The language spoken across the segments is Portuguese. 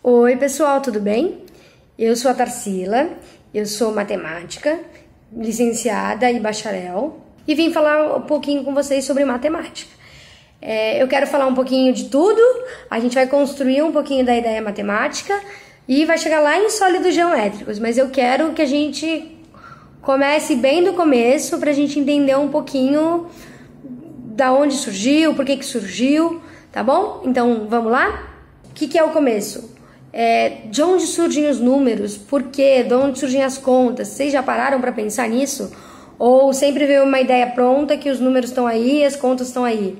Oi pessoal, tudo bem? Eu sou a Tarsila, eu sou matemática, licenciada e bacharel e vim falar um pouquinho com vocês sobre matemática. Eu quero falar um pouquinho de tudo, a gente vai construir um pouquinho da ideia matemática e vai chegar lá em sólidos geométricos, mas eu quero que a gente comece bem do começo para a gente entender um pouquinho da onde surgiu, por que surgiu, tá bom? Então vamos lá? O que é o começo? De onde surgem os números, por quê, de onde surgem as contas, vocês já pararam para pensar nisso? Ou sempre veio uma ideia pronta que os números estão aí, as contas estão aí?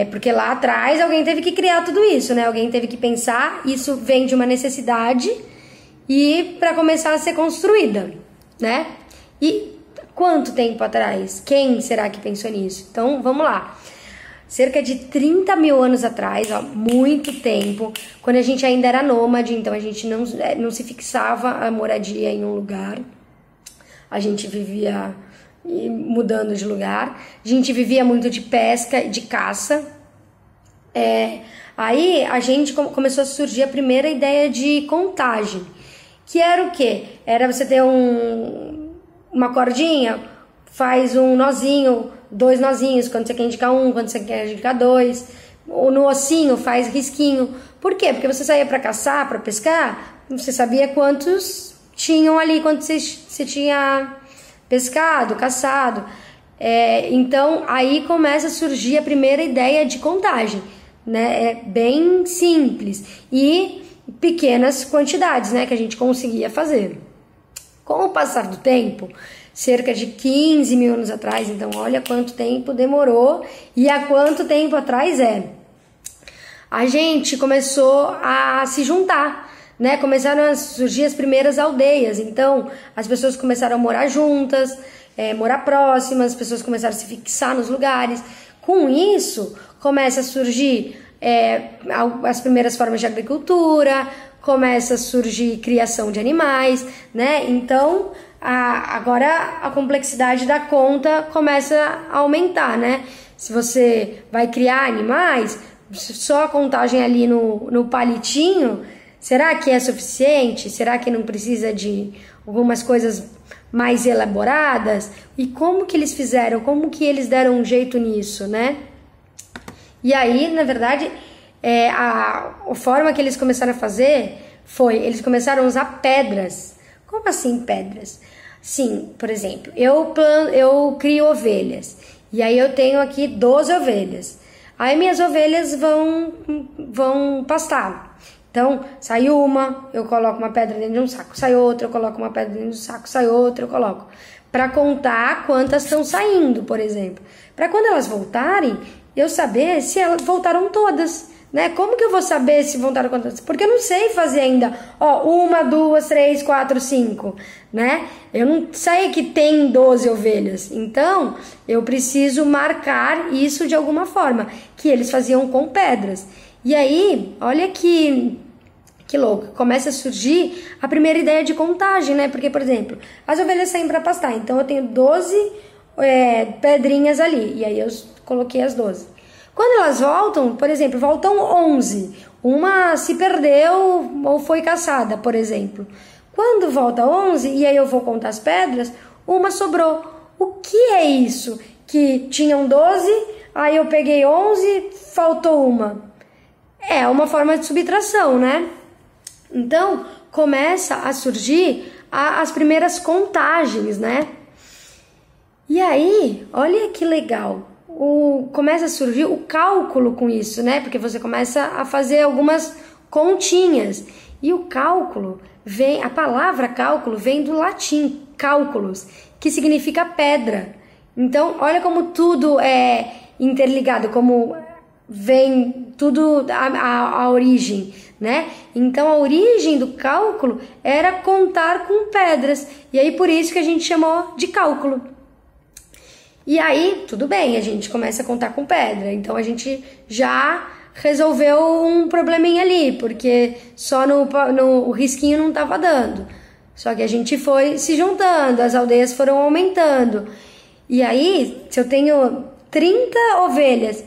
Porque lá atrás alguém teve que criar tudo isso, né? Alguém teve que pensar, isso vem de uma necessidade e para começar a ser construída, né? E quanto tempo atrás? Quem será que pensou nisso? Então vamos lá. Cerca de 30 mil anos atrás, ó, muito tempo, quando a gente ainda era nômade, então a gente não se fixava a moradia em um lugar, a gente vivia mudando de lugar, a gente vivia muito de pesca e de caça. Aí a gente começou a surgir a primeira ideia de contagem, que era o quê? Era você ter uma cordinha, faz um nozinho, 2 nozinhos, quando você quer indicar 1, quando você quer indicar 2, ou no ossinho faz risquinho. Por quê? Porque você saía para caçar, para pescar, você sabia quantos tinham ali, quantos você tinha pescado, caçado. Então aí começa a surgir a primeira ideia de contagem, né? É bem simples e pequenas quantidades, né, que a gente conseguia fazer. Com o passar do tempo, cerca de 15 mil anos atrás, então olha quanto tempo demorou e há quanto tempo atrás a gente começou a se juntar, né? Começaram a surgir as primeiras aldeias, então as pessoas começaram a morar juntas, morar próximas, as pessoas começaram a se fixar nos lugares. Com isso, começa a surgir as primeiras formas de agricultura, começa a surgir criação de animais, né? Então, agora a complexidade da conta começa a aumentar, né? Se você vai criar animais, só a contagem ali no palitinho, será que é suficiente? Será que não precisa de algumas coisas mais elaboradas? E como que eles fizeram? Como que eles deram um jeito nisso, né? E aí, na verdade, a forma que eles começaram a fazer eles começaram a usar pedras. Como assim pedras? Sim, por exemplo, eu crio ovelhas, e aí eu tenho aqui 12 ovelhas. Aí minhas ovelhas vão pastar. Então, sai uma, eu coloco uma pedra dentro de um saco. Sai outra, eu coloco uma pedra dentro do saco. Sai outra, eu coloco. Para contar quantas estão saindo, por exemplo. Para quando elas voltarem, eu saber se elas voltaram todas, né? Como que eu vou saber se voltaram quantas? Porque eu não sei fazer ainda, 1, 2, 3, 4, 5, né? Eu não sei que tem 12 ovelhas. Então, eu preciso marcar isso de alguma forma, que eles faziam com pedras. E aí, olha que louco, começa a surgir a primeira ideia de contagem, né? Porque, por exemplo, as ovelhas saem para pastar, então eu tenho 12 pedrinhas ali, e aí eu coloquei as 12. Quando elas voltam, por exemplo, voltam 11, uma se perdeu ou foi caçada, por exemplo. Quando volta 11, e aí eu vou contar as pedras, uma sobrou. O que é isso? Que tinham 12, aí eu peguei 11, faltou uma. É uma forma de subtração, né? Então, começa a surgir as primeiras contagens, né? E aí, olha que legal. Começa a surgir o cálculo com isso, né? Porque você começa a fazer algumas continhas. E o cálculo a palavra cálculo vem do latim, cálculos, que significa pedra. Então, olha como tudo é interligado, como vem tudo a origem, né? Então, a origem do cálculo era contar com pedras. E aí, por isso que a gente chamou de cálculo. E aí, tudo bem, a gente começa a contar com pedra. Então, a gente já resolveu um probleminha ali, porque só no risquinho não estava dando. Só que a gente foi se juntando, as aldeias foram aumentando. E aí, se eu tenho 30 ovelhas,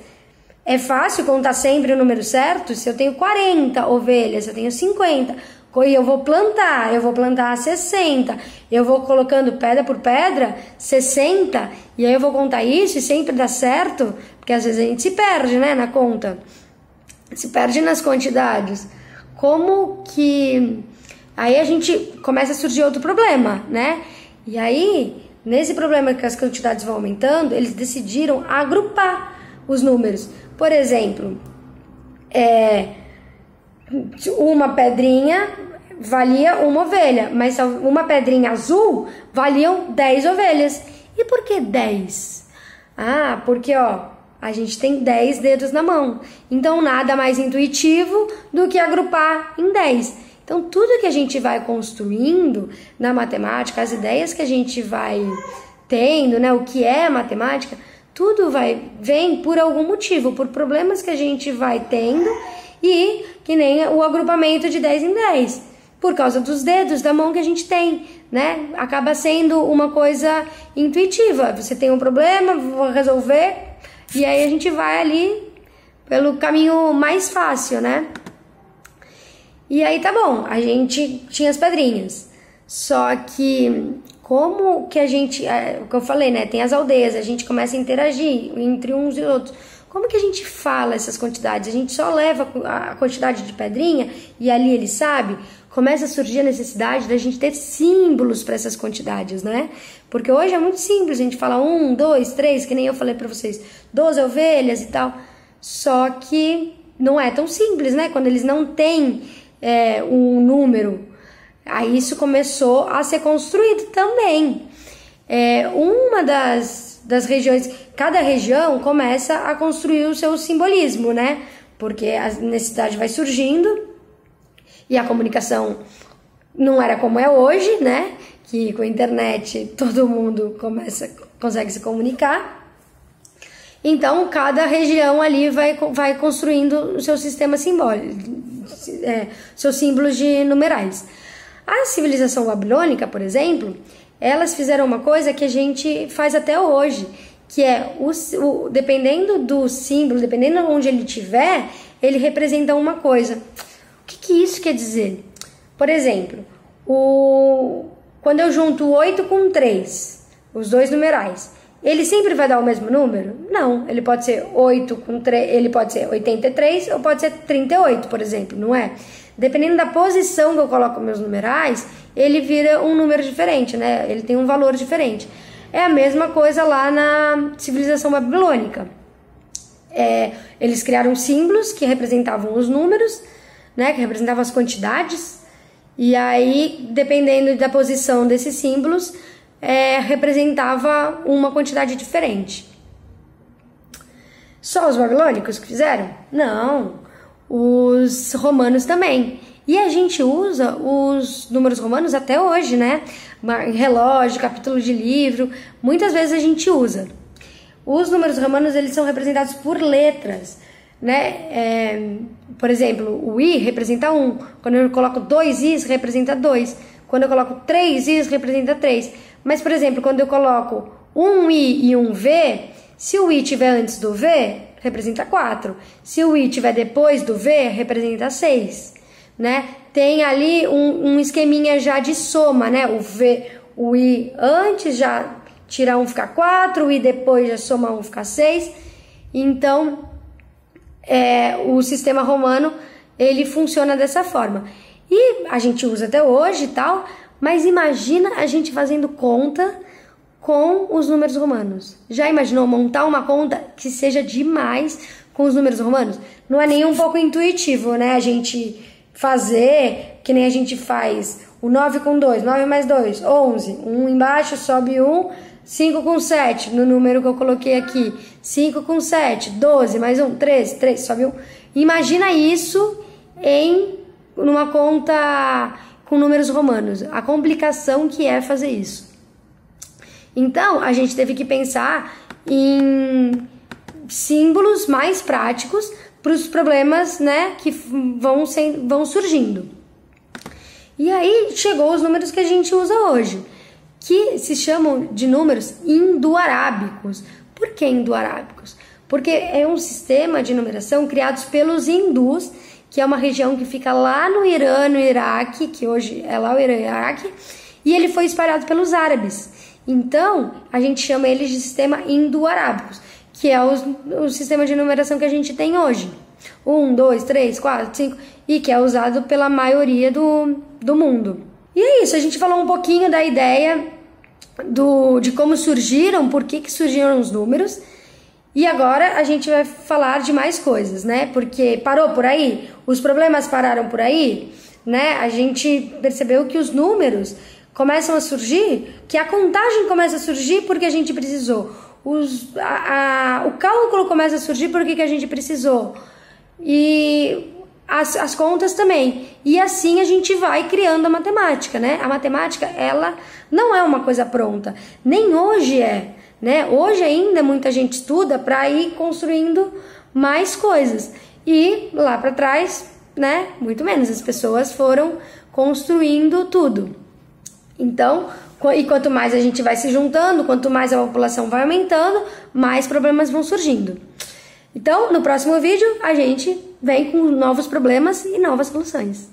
É fácil contar sempre o número certo? Se eu tenho 40 ovelhas, se eu tenho 50, e eu vou plantar 60, eu vou colocando pedra por pedra, 60, e aí eu vou contar isso e sempre dá certo, porque às vezes a gente se perde, né, na conta, se perde nas quantidades. Como que... Aí a gente começa a surgir outro problema, né? E aí, nesse problema que as quantidades vão aumentando, eles decidiram agrupar os números. Por exemplo, uma pedrinha valia uma ovelha, mas uma pedrinha azul valiam 10 ovelhas. E por que 10? Ah, porque a gente tem 10 dedos na mão. Então nada mais intuitivo do que agrupar em 10. Então tudo que a gente vai construindo na matemática, as ideias que a gente vai tendo, né, o que é matemática, tudo vem por algum motivo, por problemas que a gente vai tendo, e que nem o agrupamento de 10 em 10, por causa dos dedos da mão que a gente tem, né? Acaba sendo uma coisa intuitiva. Você tem um problema, vou resolver, e aí a gente vai ali pelo caminho mais fácil, né? E aí tá bom, a gente tinha as pedrinhas, só que como que a gente, o que eu falei, né, tem as aldeias, a gente começa a interagir entre uns e outros. Como que a gente fala essas quantidades? A gente só leva a quantidade de pedrinha e ali ele sabe? Começa a surgir a necessidade da gente ter símbolos para essas quantidades, né? Porque hoje é muito simples, a gente fala 1, 2, 3, que nem eu falei para vocês, 12 ovelhas e tal. Só que não é tão simples, né? Quando eles não têm um número. Aí isso começou a ser construído também. Uma das regiões, cada região começa a construir o seu simbolismo, né? Porque a necessidade vai surgindo e a comunicação não era como é hoje, né? Que com a internet todo mundo consegue se comunicar. Então, cada região ali vai construindo o seu sistema simbólico, seus símbolos de numerais. A civilização babilônica, por exemplo, elas fizeram uma coisa que a gente faz até hoje, que é, dependendo do símbolo, dependendo de onde ele estiver, ele representa uma coisa. O que isso quer dizer? Por exemplo, quando eu junto 8 com 3, os dois numerais, ele sempre vai dar o mesmo número? Não, ele pode ser 8 com 3, ele pode ser 83 ou pode ser 38, por exemplo, não é? Dependendo da posição que eu coloco meus numerais, ele vira um número diferente, né? Ele tem um valor diferente. É a mesma coisa lá na civilização babilônica. Eles criaram símbolos que representavam os números, né? Que representavam as quantidades. E aí, dependendo da posição desses símbolos, representava uma quantidade diferente. Só os babilônicos que fizeram? Não. Os romanos também. E a gente usa os números romanos até hoje, né? Relógio, capítulo de livro, muitas vezes a gente usa. Os números romanos, eles são representados por letras, né? Por exemplo, o I representa 1. Quando eu coloco 2 Is, representa 2. Quando eu coloco 3 Is, representa 3. Mas, por exemplo, quando eu coloco um I e um V, se o I estiver antes do V, representa 4. Se o I estiver depois do V, representa 6, né? Tem ali um esqueminha já de soma, né? O I antes já tira 1 fica 4, o I depois já soma 1 fica 6. Então, o sistema romano, ele funciona dessa forma. E a gente usa até hoje e tal, mas imagina a gente fazendo conta com os números romanos. Já imaginou montar uma conta que seja demais com os números romanos? Não é nem um pouco intuitivo, né? A gente fazer, que nem a gente faz o 9 com 2, 9 mais 2, 11. 1 embaixo, sobe 1, 5 com 7, no número que eu coloquei aqui. 5 com 7, 12, mais 1, 13, 3, sobe 1. Imagina isso numa conta com números romanos. A complicação que é fazer isso. Então, a gente teve que pensar em símbolos mais práticos para os problemas, né, que vão surgindo. E aí chegou os números que a gente usa hoje, que se chamam de números indo-arábicos. Por que indo-arábicos? Porque é um sistema de numeração criado pelos hindus, que é uma região que fica lá no Irã, no Iraque, que hoje é lá o Irã e Iraque, e ele foi espalhado pelos árabes. Então, a gente chama eles de sistema indo-arábico, que é o sistema de numeração que a gente tem hoje. 1, 2, 3, 4, 5, e que é usado pela maioria do mundo. E é isso, a gente falou um pouquinho da ideia de como surgiram, por que surgiram os números. E agora a gente vai falar de mais coisas, né? Porque parou por aí, os problemas pararam por aí, né? A gente percebeu que os números começam a surgir, que a contagem começa a surgir porque a gente precisou. O cálculo começa a surgir porque a gente precisou. E as contas também. E assim a gente vai criando a matemática, né? A matemática, ela não é uma coisa pronta. Nem hoje é, né? Hoje ainda muita gente estuda para ir construindo mais coisas. E lá para trás, né? Muito menos. As pessoas foram construindo tudo. Então, e quanto mais a gente vai se juntando, quanto mais a população vai aumentando, mais problemas vão surgindo. Então, no próximo vídeo, a gente vem com novos problemas e novas soluções.